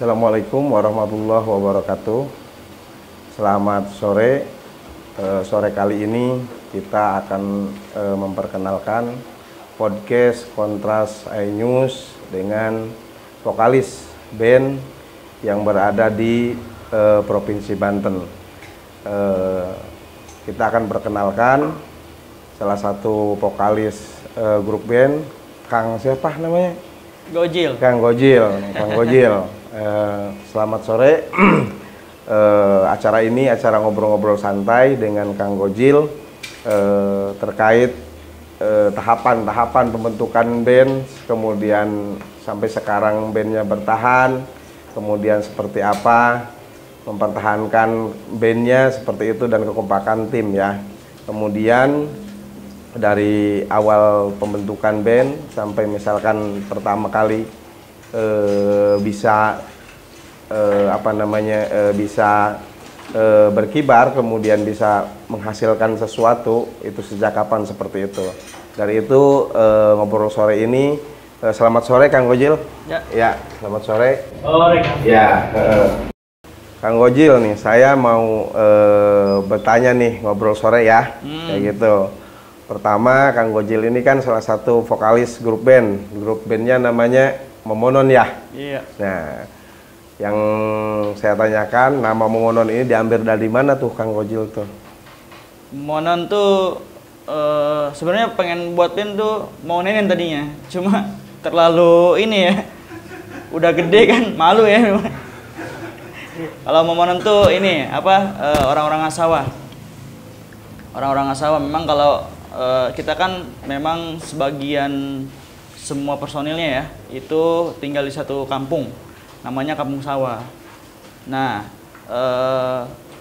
Assalamualaikum warahmatullahi wabarakatuh. Selamat sore. Sore kali ini kita akan memperkenalkan podcast Kontras iNews dengan vokalis band yang berada di Provinsi Banten. Kita akan perkenalkan salah satu vokalis grup band, Kang siapa namanya? Gojil. Kang Gojil. Selamat sore. Acara ini acara ngobrol-ngobrol santai dengan Kang Gojil terkait tahapan-tahapan pembentukan band, kemudian sampai sekarang bandnya bertahan, kemudian seperti apa mempertahankan bandnya seperti itu dan kekompakan tim ya. Kemudian dari awal pembentukan band sampai misalkan pertama kali bisa bisa berkibar, kemudian bisa menghasilkan sesuatu, itu sejak kapan seperti itu. Dari itu ngobrol sore ini, selamat sore Kang Gojil. Ya, selamat sore. Sore. Ya, Kang Gojil nih, saya mau bertanya nih, ngobrol sore ya, kayak gitu. Pertama, Kang Gojil ini kan salah satu vokalis grup band. Grup bandnya namanya Momonon ya? Iya. Nah, yang saya tanyakan, nama Momonon ini diambil dari mana tuh Kang Gojil tuh? Momonon tuh sebenarnya pengen buat band tuh mau nenek tadinya. Cuma terlalu ini ya, udah gede kan, malu ya. Kalau Momonon tuh ini, orang-orang Asawa. Orang-orang Asawa memang kalau kita kan memang sebagian semua personilnya ya itu tinggal di satu kampung namanya Kampung Sawah. Nah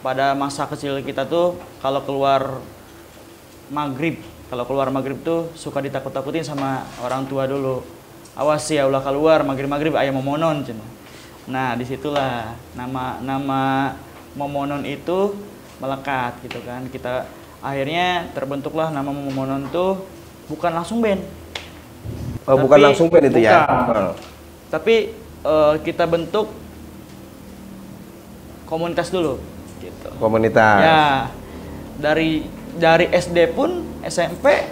pada masa kecil kita tuh kalau keluar maghrib tuh suka ditakut-takutin sama orang tua dulu. Awas ya ulah keluar maghrib ayam Momonon cina. Nah disitulah nama Momonon itu melekat gitu kan. Kita akhirnya terbentuklah nama Momonon tuh bukan langsung band. Bukan langsung band itu ya? Tapi kita bentuk komunitas dulu gitu. Komunitas. Ya, dari SD pun SMP,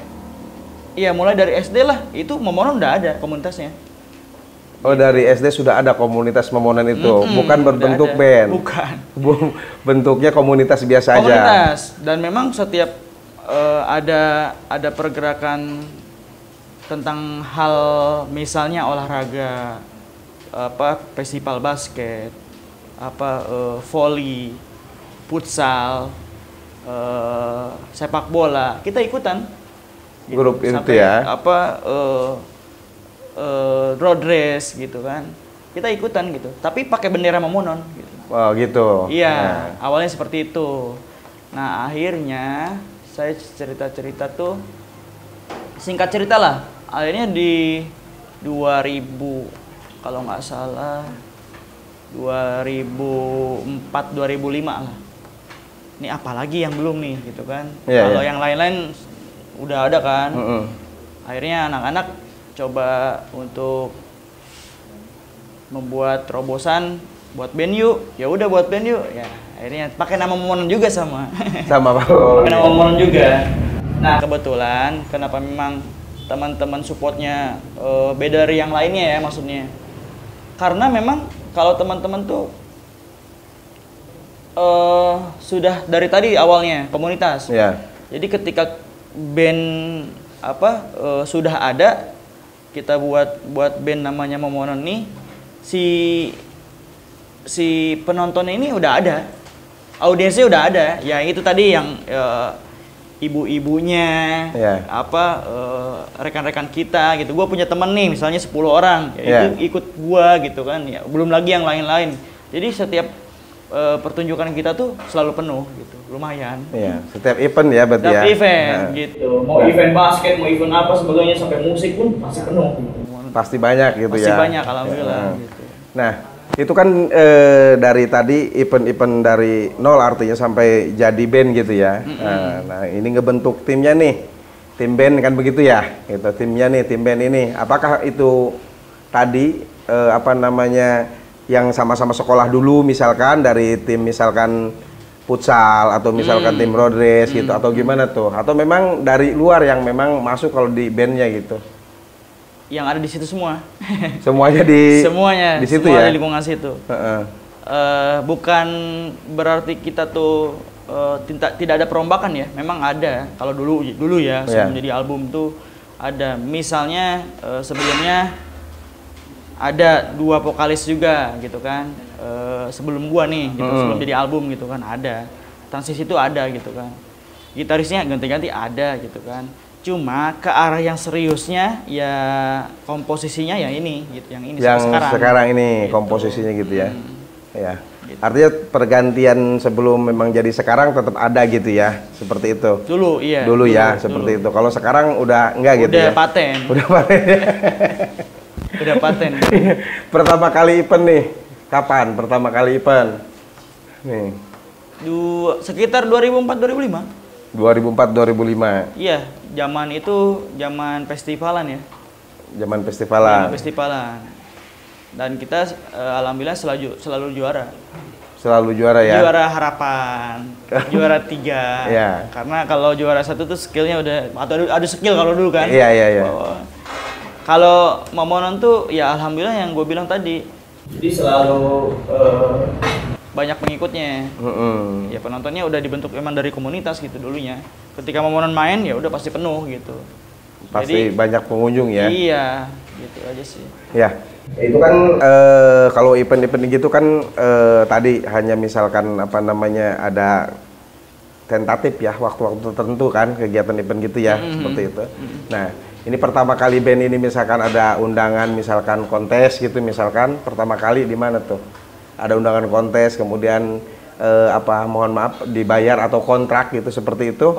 ya mulai dari SD lah, itu Momonon udah ada komunitasnya. Oh, dari SD sudah ada komunitas Momonon itu, bukan berbentuk band. Bukan. Bentuknya komunitas biasa aja. Komunitas, dan memang setiap ada pergerakan tentang hal misalnya olahraga, festival basket, volley, futsal, sepak bola, kita ikutan. Grup itu sampai, ya. Road race gitu kan, kita ikutan gitu. Tapi pakai bendera Momonon. Gitu. Oh gitu. Iya, awalnya seperti itu. Nah akhirnya saya cerita tuh, singkat cerita lah. Akhirnya di 2000 kalau nggak salah 2004-2005 lah. Ini apalagi yang belum nih gitu kan. Kalau yang lain-lain udah ada kan. Akhirnya anak-anak coba untuk membuat terobosan buat band yuk. Ya udah buat band yuk. Ya akhirnya pakai nama Momonon juga sama. Sama Pak. Pakai nama Momonon juga. Nah kebetulan kenapa memang teman-teman supportnya beda dari yang lainnya ya maksudnya, karena memang kalau teman-teman tuh sudah dari tadi awalnya komunitas. Jadi ketika band sudah ada, kita buat band namanya Momonon nih, si penontonnya ini udah ada, audiensnya udah ada. Ya itu tadi yang ibu-ibunya, rekan-rekan kita gitu. Gua punya temen nih misalnya 10 orang, itu ikut gua gitu kan. Ya, belum lagi yang lain-lain. Jadi setiap pertunjukan kita tuh selalu penuh gitu, lumayan. Iya, setiap event ya berarti ya. Setiap event gitu. Mau event basket, mau event apa sebagainya sampai musik pun pasti penuh. Pasti banyak gitu ya. Pasti banyak alhamdulillah gitu. Nah, itu kan dari tadi event-event dari nol artinya sampai jadi band gitu ya. Nah, ini ngebentuk timnya nih, tim band kan begitu ya, gitu. Timnya nih, tim band ini, apakah itu tadi yang sama-sama sekolah dulu misalkan dari tim misalkan futsal atau misalkan tim road race gitu atau gimana tuh? Atau memang dari luar yang memang masuk kalau di bandnya gitu? Yang ada di situ semua. Semuanya semuanya di situ semua ya? di lingkungan situ. Bukan berarti kita tuh tidak ada perombakan ya. Memang ada. Kalau dulu ya sebelum jadi album tuh ada. Misalnya sebelumnya ada 2 vokalis juga gitu kan. Sebelum gua nih gitu, sebelum jadi album gitu kan ada. Transisi itu ada gitu kan. Gitarisnya ganti-ganti ada gitu kan. Cuma ke arah yang seriusnya ya komposisinya ya ini gitu, yang ini yang sekarang ini gitu. Komposisinya gitu ya. Ya. Gitu. Artinya pergantian sebelum memang jadi sekarang tetap ada gitu ya. Seperti itu. Dulu iya. Dulu ya seperti itu. Kalau sekarang udah enggak gitu ya. Udah paten. Udah paten. Udah paten. Pertama kali event nih. Kapan pertama kali event? Nih. Sekitar 2004 2005. 2004 2005. Iya, zaman festivalan ya. Zaman festivalan. Zaman festivalan. Dan kita alhamdulillah selalu juara. Selalu juara ya. Juara harapan, juara 3. Ya. Karena kalau juara 1 tuh skillnya udah atau ada skill kalau dulu kan. Iya iya iya. Kalau Momonon tuh ya alhamdulillah yang gue bilang tadi. Jadi selalu banyak pengikutnya. Ya penontonnya udah dibentuk memang dari komunitas gitu dulunya. Ketika Momonon main ya udah pasti penuh gitu. Pasti jadi, banyak pengunjung ya. Iya, gitu aja sih. Ya. Itu kan kalau event-event gitu kan tadi hanya misalkan apa namanya ada tentatif ya waktu-waktu tertentu kan kegiatan event gitu ya seperti itu. Nah, ini pertama kali band ini misalkan ada undangan misalkan kontes gitu misalkan pertama kali di mana tuh? Ada undangan kontes, kemudian mohon maaf dibayar atau kontrak gitu seperti itu.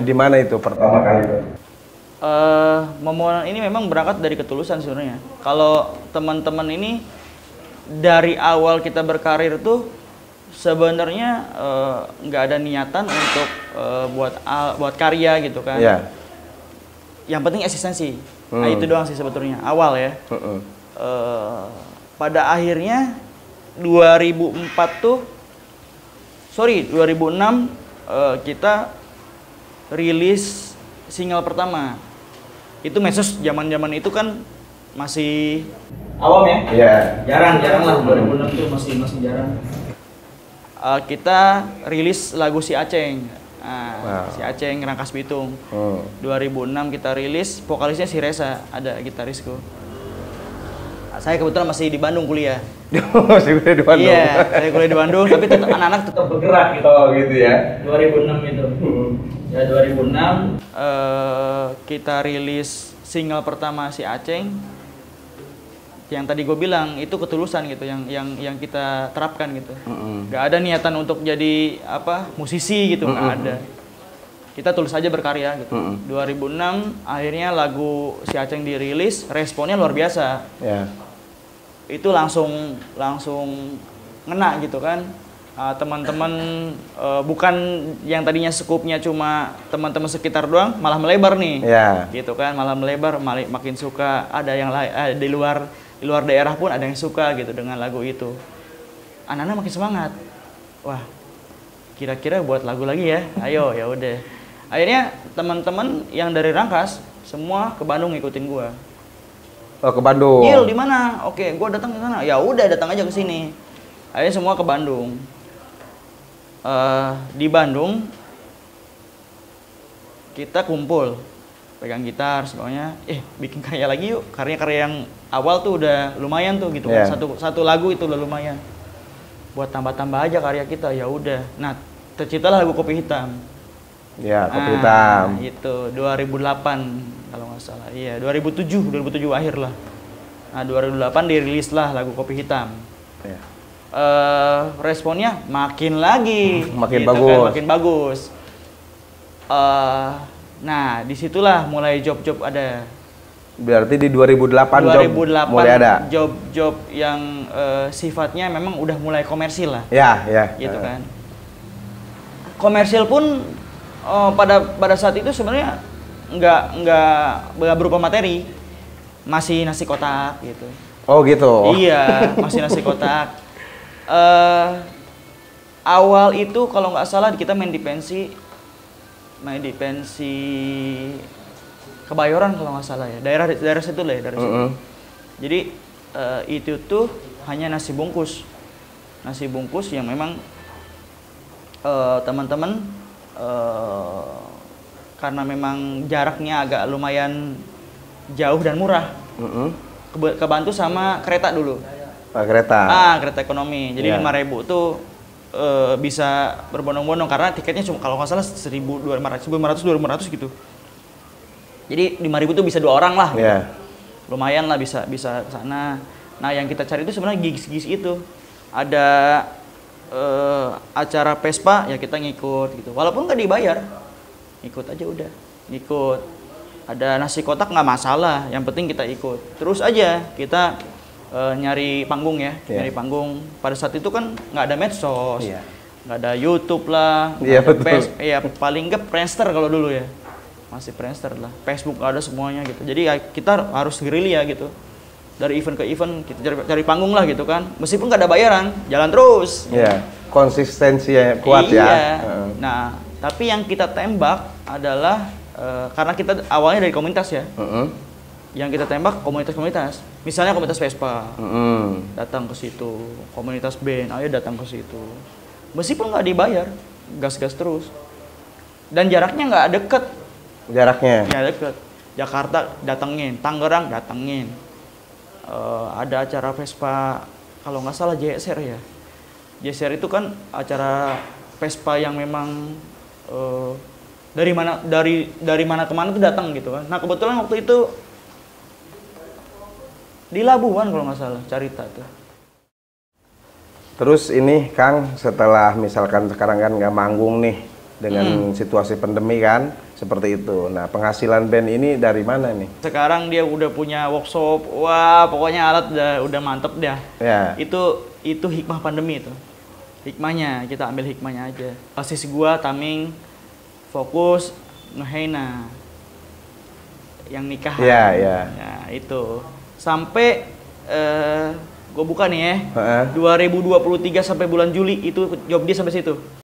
Di mana itu pertama kali itu? Momonon ini memang berangkat dari ketulusan sebenarnya. Kalau teman-teman ini dari awal kita berkarir tuh sebenarnya nggak ada niatan untuk buat karya gitu kan. Yeah. Yang penting eksistensi. Nah itu doang sih sebetulnya awal ya. Pada akhirnya 2006 kita rilis single pertama. Itu Mesos zaman-zaman itu kan masih awam ya? Iya. Jarang lah 2006 itu masih jarang. Kita rilis lagu Si Aceng. Si Aceng Rangkas Bitung. 2006 kita rilis, vokalisnya si Reza, ada gitarisku. Saya kebetulan masih di Bandung kuliah. Masih kuliah di Bandung? Iya, saya kuliah di Bandung, tapi tetap anak-anak tetap bergerak gitu. Oh gitu ya? 2006 itu. Ya 2006 kita rilis single pertama Si Aceng. Yang tadi gue bilang itu ketulusan gitu, yang kita terapkan gitu. Gak ada niatan untuk jadi musisi gitu, gak ada. Kita tulis aja berkarya gitu. 2006 akhirnya lagu Si Aceng dirilis, responnya luar biasa. Yeah. Itu langsung ngena gitu kan. Teman-teman bukan yang tadinya skupnya cuma teman-teman sekitar doang, malah melebar nih. Yeah. Gitu kan, malah melebar, makin suka. Ada yang lain di luar daerah pun ada yang suka gitu dengan lagu itu. Anak-anak makin semangat. Wah, kira-kira buat lagu lagi ya. Ayo, ya udah. Akhirnya teman-teman yang dari Rangkas semua ke Bandung ngikutin gua. Oh, ke Bandung. Gil di mana? Oke, gua datang ke sana. Ya udah, datang aja ke sini. Akhirnya semua ke Bandung. Di Bandung kita kumpul, pegang gitar semuanya. Bikin karya lagi yuk. Karya-karya yang awal tuh udah lumayan tuh gitu kan. Satu lagu itu udah lumayan. Buat tambah-tambah aja karya kita. Ya udah. Nah, terciptalah lagu Kopi Hitam. Ya, Kopi Hitam. Itu 2008 kalau nggak salah. Iya, 2007 akhir lah. Nah, 2008 dirilislah lagu Kopi Hitam. Ya. Responnya makin lagi, makin gitu bagus. Kan, makin bagus. Nah, disitulah mulai job-job ada. Berarti di 2008 mulai ada job-job yang sifatnya memang udah mulai komersil lah. Ya. Gitu kan. Komersil pun pada saat itu sebenarnya nggak berupa materi, masih nasi kotak gitu. Oh gitu. Iya, masih nasi kotak. Awal itu kalau nggak salah kita main di pensi Kebayoran kalau nggak salah ya, daerah situ lah ya, daerah situ. Jadi itu tuh hanya nasi bungkus yang memang teman-teman karena memang jaraknya agak lumayan jauh dan murah, kebantu sama kereta dulu. Kereta. Kereta ekonomi. Jadi 5.000 tuh bisa berbondong-bondong karena tiketnya cuma kalau nggak salah 1.500 gitu. Jadi 5.000 tuh bisa 2 orang lah. Gitu. Lumayan lah bisa ke sana. Nah, yang kita cari itu sebenarnya gigs itu. Ada acara Vespa ya kita ngikut gitu. Walaupun nggak dibayar. Ikut aja udah. Ngikut. Ada nasi kotak nggak masalah, yang penting kita ikut. Terus aja kita nyari panggung ya, nyari panggung. Pada saat itu kan nggak ada medsos, nggak ada YouTube lah, paling nggak Friendster kalau dulu ya, masih Friendster lah. Facebook nggak ada semuanya gitu. Jadi ya, kita harus gerilya gitu. Dari event ke event kita cari panggung lah gitu kan. Meskipun nggak ada bayaran, jalan terus. Iya, konsistensinya kuat ya. Nah, tapi yang kita tembak adalah karena kita awalnya dari komunitas ya. Yang kita tembak komunitas-komunitas. Misalnya komunitas Vespa. Datang ke situ. Komunitas band, ayo datang ke situ. Meskipun nggak dibayar, gas-gas terus. Dan jaraknya nggak deket. Nggak deket. Jakarta datengin, Tangerang datengin. Ada acara Vespa, kalau nggak salah JSR ya. JSR itu kan acara Vespa yang memang dari mana kemana tuh datang gitu kan. Nah kebetulan waktu itu di Labuan kalau nggak salah Carita tuh. Terus ini Kang, setelah misalkan sekarang kan nggak manggung nih dengan situasi pandemi kan seperti itu. Nah penghasilan band ini dari mana nih? Sekarang dia udah punya workshop, wah pokoknya alat udah mantep dah. Itu hikmah pandemi itu. Hikmahnya kita ambil hikmahnya aja. Basis gua Taming fokus ngeheina yang nikahan. Ya itu. Sampai gue buka nih ya, 2023 sampai bulan Juli itu job dia sampai situ.